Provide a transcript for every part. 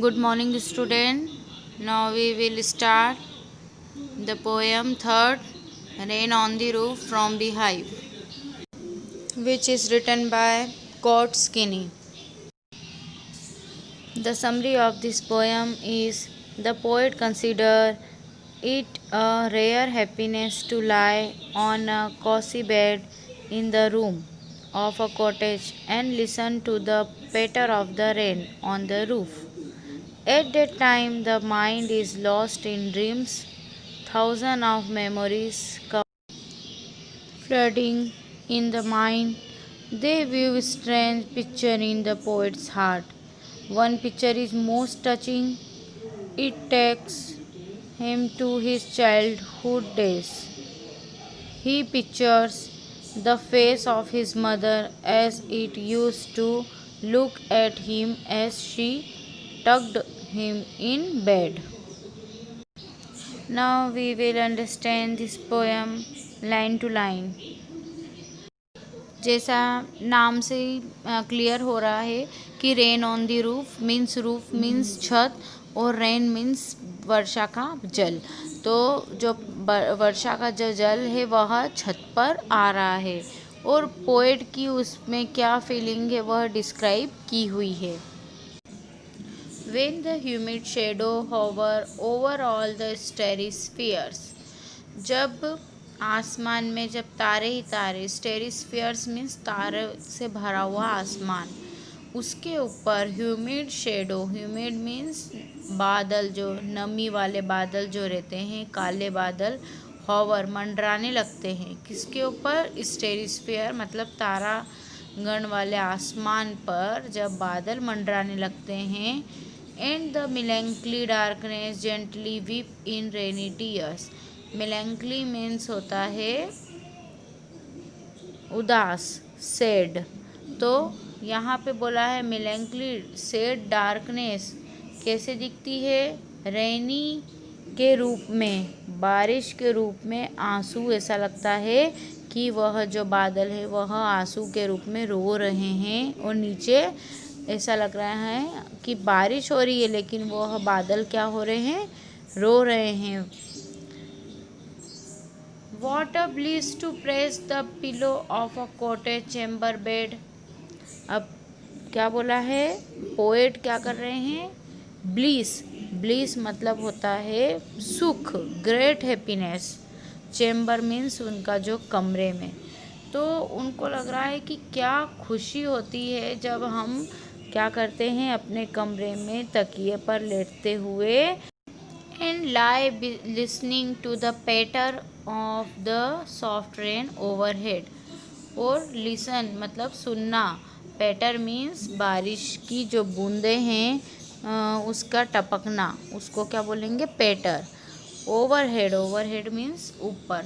Good morning, student. Now we will start the poem Third Rain on the Roof from the Hive, which is written by Scott Skinny. The summary of this poem is the poet considered it a rare happiness to lie on a cozy bed in the room of a cottage and listen to the patter of the rain on the roof. At that time, the mind is lost in dreams. Thousands of memories come flooding in the mind. They view strange picture in the poet's heart. One picture is most touching. It takes him to his childhood days. He pictures the face of his mother as it used to look at him as she tucked him in bed. Now we will understand this poem line to line. जैसा नाम से ही clear हो रहा है कि rain on the roof means छत और rain means वर्षा का जल। तो जो वर्षा का जो जल है वह छत पर आ रहा है और पोएट की उसमें क्या फीलिंग है वह डिस्क्राइब की हुई है। When the humid shadow hover over all the starry spheres, जब आसमान में जब तारे ही तारे, स्टेरी स्फीयर्स मीन्स तारे से भरा हुआ आसमान, उसके ऊपर ह्यूमिड शेडो, ह्यूमिड मीन्स बादल, जो नमी वाले बादल जो रहते हैं, काले बादल, हॉवर मंडराने लगते हैं किसके ऊपर, स्टेरिस्फीयर मतलब तारा गण वाले आसमान पर जब बादल मंडराने लगते हैं। And the melancholy darkness gently weep in rainy tears. Melancholy means होता है उदास, सैड। तो यहाँ पे बोला है मिलेंकली सैड डार्कनेस कैसे दिखती है, रेनी के रूप में, बारिश के रूप में आंसू, ऐसा लगता है कि वह जो बादल है वह आंसू के रूप में रो रहे हैं और नीचे ऐसा लग रहा है कि बारिश हो रही है लेकिन वह बादल क्या हो रहे हैं, रो रहे हैं। What a bliss to press the pillow of a cottage chamber bed। अब क्या बोला है, पोएट क्या कर रहे हैं, ब्लिस, ब्लिस मतलब होता है सुख, ग्रेट हैप्पीनेस। चैम्बर मीन्स उनका जो कमरे में, तो उनको लग रहा है कि क्या खुशी होती है जब हम क्या करते हैं, अपने कमरे में तकिए पर लेटते हुए and lie listening to the patter of the soft rain overhead। और listen मतलब सुनना, पैटर मीन्स बारिश की जो बूंदें हैं उसका टपकना, उसको क्या बोलेंगे, पैटर। ओवरहेड, ओवरहेड मीन्स ऊपर।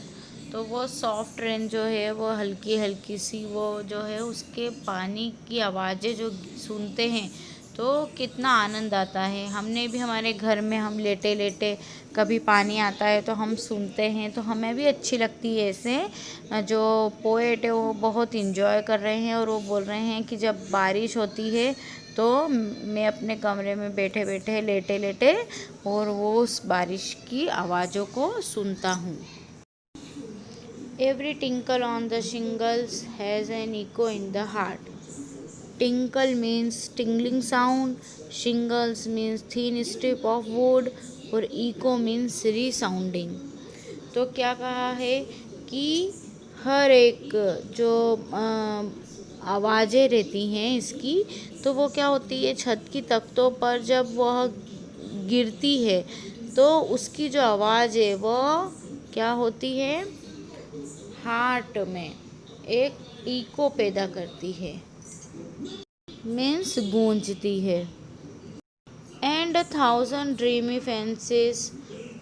तो वो सॉफ्ट रेन जो है वो हल्की हल्की सी वो जो है उसके पानी की आवाज़ें जो सुनते हैं तो कितना आनंद आता है। हमने भी हमारे घर में हम लेटे लेटे कभी पानी आता है तो हम सुनते हैं तो हमें भी अच्छी लगती है। ऐसे जो पोएट है वो बहुत इंजॉय कर रहे हैं और वो बोल रहे हैं कि जब बारिश होती है तो मैं अपने कमरे में बैठे बैठे लेटे लेटे और वो उस बारिश की आवाज़ों को सुनता हूँ। Every tinkle on the shingles has an echo in the heart। Tinkle means tingling sound, shingles means thin strip of wood और echo means resounding। तो क्या कहा है कि हर एक जो आवाज़ें रहती हैं इसकी, तो वो क्या होती है, छत की तख्तों पर जब वह गिरती है तो उसकी जो आवाज़ है वह क्या होती है, हार्ट में एक इको पैदा करती है, मीन्स गूंजती है। And 1,000 dreamy fancies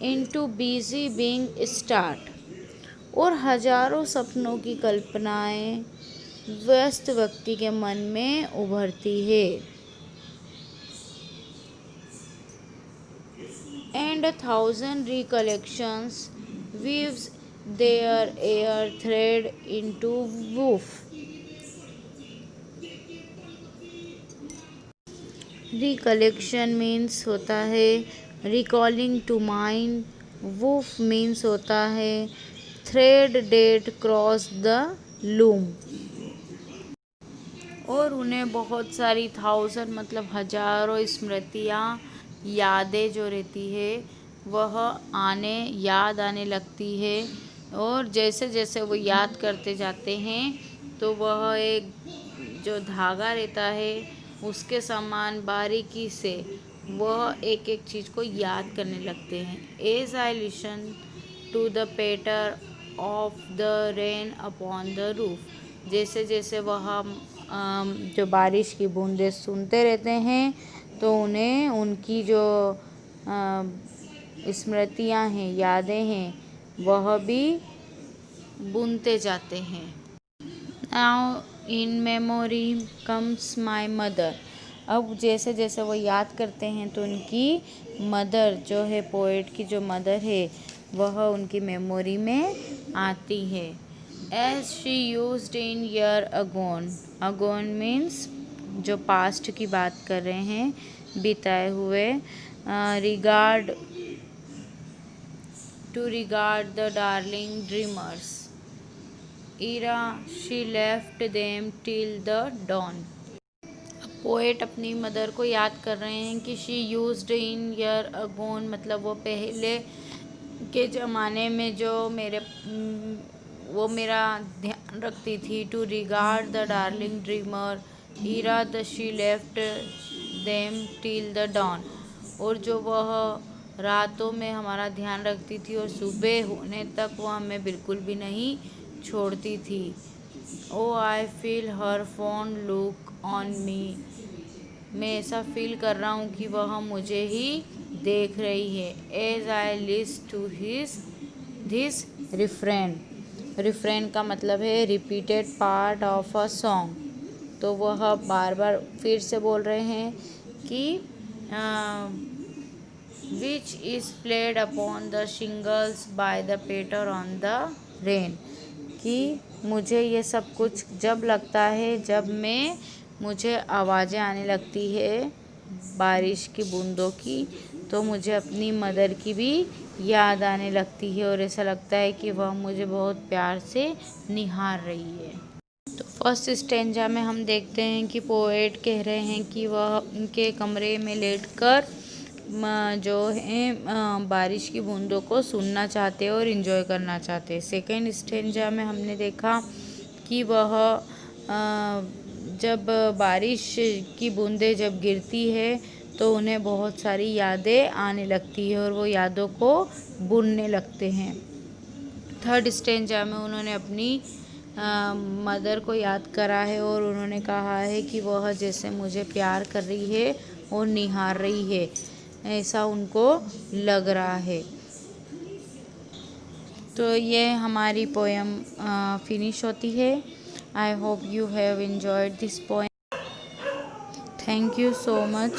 into busy being start. और हजारों सपनों की कल्पनाएं व्यस्त व्यक्ति के मन में उभरती है। And 1,000 recollections weaves their air thread into woof। Recollection means होता है recalling to mind. Woof means होता है thread that cross the loom. और उन्हें बहुत सारी थाउजेंड मतलब हजारों स्मृतियाँ यादें जो रहती है वह याद आने लगती है। और जैसे जैसे वो याद करते जाते हैं तो वह एक जो धागा रहता है उसके समान बारीकी से वह एक एक चीज़ को याद करने लगते हैं। As I listen to the patter of the rain upon the roof. जैसे जैसे वह जो बारिश की बूंदें सुनते रहते हैं तो उन्हें उनकी जो स्मृतियाँ हैं यादें हैं वह भी बुनते जाते हैं। Now in memory comes my mother. अब जैसे जैसे वो याद करते हैं तो उनकी मदर जो है पोएट की जो मदर है वह उनकी मेमोरी में आती है। As she used in year agone. Agone means जो पास्ट की बात कर रहे हैं बिताए हुए। Regard to regard the darling dreamers era she left them till the dawn. Poet अपनी मदर को याद कर रहे हैं कि she used in year agone मतलब वो पहले के ज़माने में जो वो मेरा ध्यान रखती थी। To regard the darling dreamer ere the she left them till the dawn. और जो वह रातों में हमारा ध्यान रखती थी और सुबह होने तक वो हमें बिल्कुल भी नहीं छोड़ती थी। Oh I feel her fond look on me. मैं ऐसा फील कर रहा हूँ कि वह मुझे ही देख रही है। As I list to this refrain. Refrain का मतलब है repeated part of a song. तो वह बार बार फिर से बोल रहे हैं कि which is played upon the shingles by the patter on the rain. कि मुझे ये सब कुछ जब लगता है जब मुझे आवाज़ें आने लगती है बारिश की बूंदों की तो मुझे अपनी मदर की भी याद आने लगती है और ऐसा लगता है कि वह मुझे बहुत प्यार से निहार रही है। तो फर्स्ट स्टेंजा में हम देखते हैं कि पोएट कह रहे हैं कि वह उनके कमरे में लेटकर जो है बारिश की बूंदों को सुनना चाहते हैं और इन्जॉय करना चाहते हैं। सेकेंड स्टेंजा में हमने देखा कि वह जब बारिश की बूंदें जब गिरती है तो उन्हें बहुत सारी यादें आने लगती है और वो यादों को बुनने लगते हैं। थर्ड स्टेंजा में उन्होंने अपनी मदर को याद करा है और उन्होंने कहा है कि वह जैसे मुझे प्यार कर रही है और निहार रही है ऐसा उनको लग रहा है। तो ये हमारी पोएम फिनिश होती है। I hope you have enjoyed this poem. Thank you so much.